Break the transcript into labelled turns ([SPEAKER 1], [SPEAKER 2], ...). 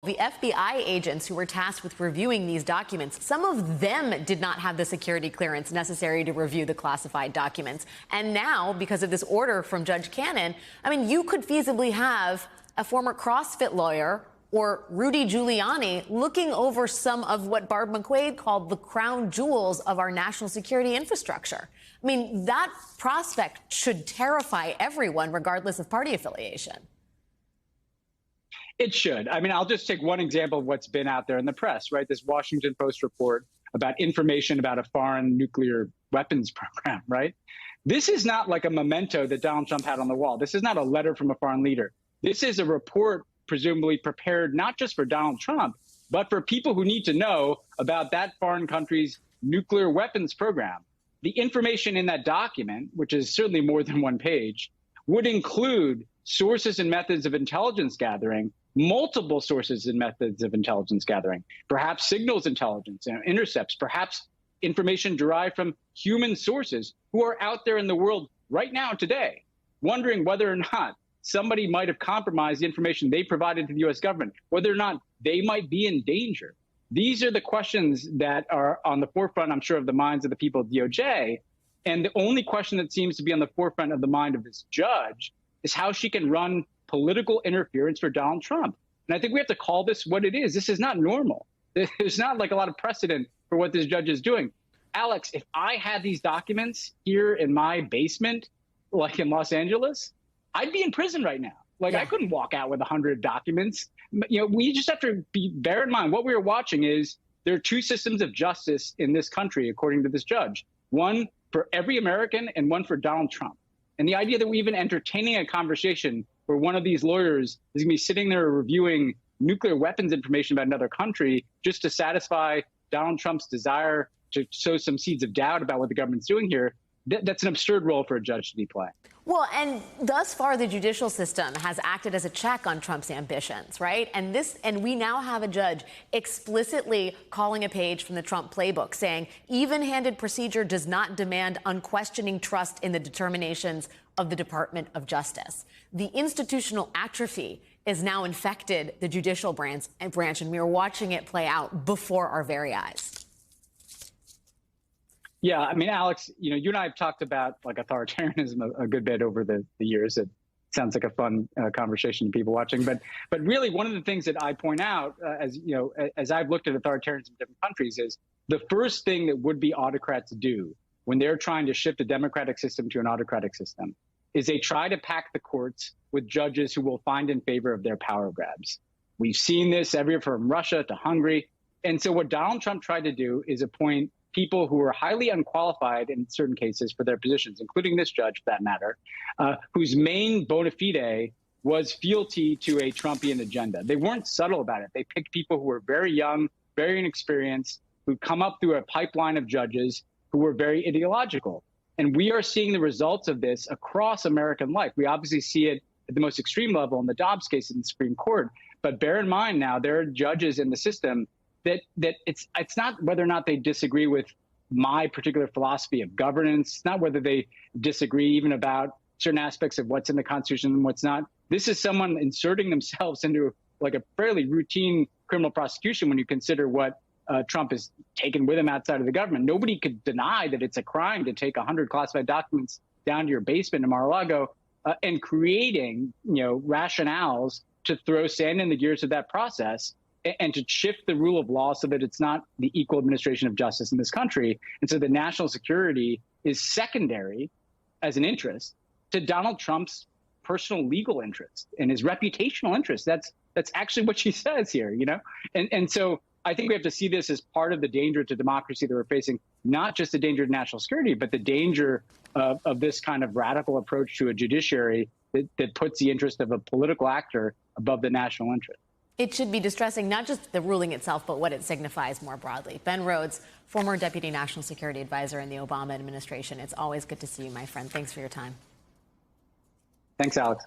[SPEAKER 1] The FBI agents who were tasked with reviewing these documents, some of them did not have the security clearance necessary to review the classified documents. And now, because of this order from Judge Cannon, I mean, you could feasibly have a former CrossFit lawyer or Rudy Giuliani looking over some of what Barb McQuade called the crown jewels of our national security infrastructure. I mean, that prospect should terrify everyone, regardless of party affiliation.
[SPEAKER 2] It should. I mean, I'll just take one example of what's been out there in the press, right? This Washington Post report about information about a foreign nuclear weapons program, right? This is not like a memento that Donald Trump had on the wall. This is not a letter from a foreign leader. This is a report presumably prepared not just for Donald Trump, but for people who need to know about that foreign country's nuclear weapons program. The information in that document, which is certainly more than one page, would include sources and methods of intelligence gathering, multiple sources and methods of intelligence gathering, perhaps signals intelligence, intercepts, perhaps information derived from human sources who are out there in the world right now today, wondering whether or not somebody might have compromised the information they provided to the U.S. government, whether or not they might be in danger. These are the questions that are on the forefront, I'm sure, of the minds of the people at DOJ. And the only question that seems to be on the forefront of the mind of this judge is how she can run political interference for Donald Trump. And I think we have to call this what it is. This is not normal. There's not like a lot of precedent for what this judge is doing. Alex, if I had these documents here in my basement, like in Los Angeles, I'd be in prison right now. Like, I couldn't walk out with 100 documents. You know, we just have to bear in mind what we are watching is there are two systems of justice in this country, according to this judge. One for every American and one for Donald Trump. And the idea that we're even entertaining a conversation where one of these lawyers is going to be sitting there reviewing nuclear weapons information about another country just to satisfy Donald Trump's desire to sow some seeds of doubt about what the government's doing here, that's an absurd role for a judge to be playing.
[SPEAKER 1] Well, and thus far, the judicial system has acted as a check on Trump's ambitions, right? And we now have a judge explicitly calling a page from the Trump playbook saying even-handed procedure does not demand unquestioning trust in the determinations of the Department of Justice. The institutional atrophy is now infected the judicial branch, and we are watching it play out before our very eyes.
[SPEAKER 2] Yeah, I mean, Alex, you and I have talked about like authoritarianism a good bit over the years. It sounds like a fun conversation to people watching, but really one of the things that I point out, as I've looked at authoritarianism in different countries, is the first thing that would-be autocrats do when they're trying to shift a democratic system to an autocratic system is they try to pack the courts with judges who will find in favor of their power grabs. We've seen this everywhere from Russia to Hungary. And so what Donald Trump tried to do is appoint people who are highly unqualified in certain cases for their positions, including this judge, for that matter, whose main bona fide was fealty to a Trumpian agenda. They weren't subtle about it. They picked people who were very young, very inexperienced, who'd come up through a pipeline of judges who were very ideological. And we are seeing the results of this across American life. We obviously see it at the most extreme level in the Dobbs case in the Supreme Court. But bear in mind now, there are judges in the system that it's not whether or not they disagree with my particular philosophy of governance. It's not whether they disagree even about certain aspects of what's in the Constitution and what's not. This is someone inserting themselves into like a fairly routine criminal prosecution when you consider what Trump has taken with him outside of the government. Nobody could deny that it's a crime to take 100 classified documents down to your basement in Mar-a-Lago and creating, rationales to throw sand in the gears of that process and to shift the rule of law so that it's not the equal administration of justice in this country. And so the national security is secondary as an interest to Donald Trump's personal legal interest and his reputational interest. That's actually what she says here, And so I think we have to see this as part of the danger to democracy that we're facing, not just the danger to national security, but the danger of this kind of radical approach to a judiciary that puts the interest of a political actor above the national interest.
[SPEAKER 1] It should be distressing, not just the ruling itself, but what it signifies more broadly. Ben Rhodes, former Deputy National Security Advisor in the Obama administration. It's always good to see you, my friend. Thanks for your time.
[SPEAKER 2] Thanks, Alex.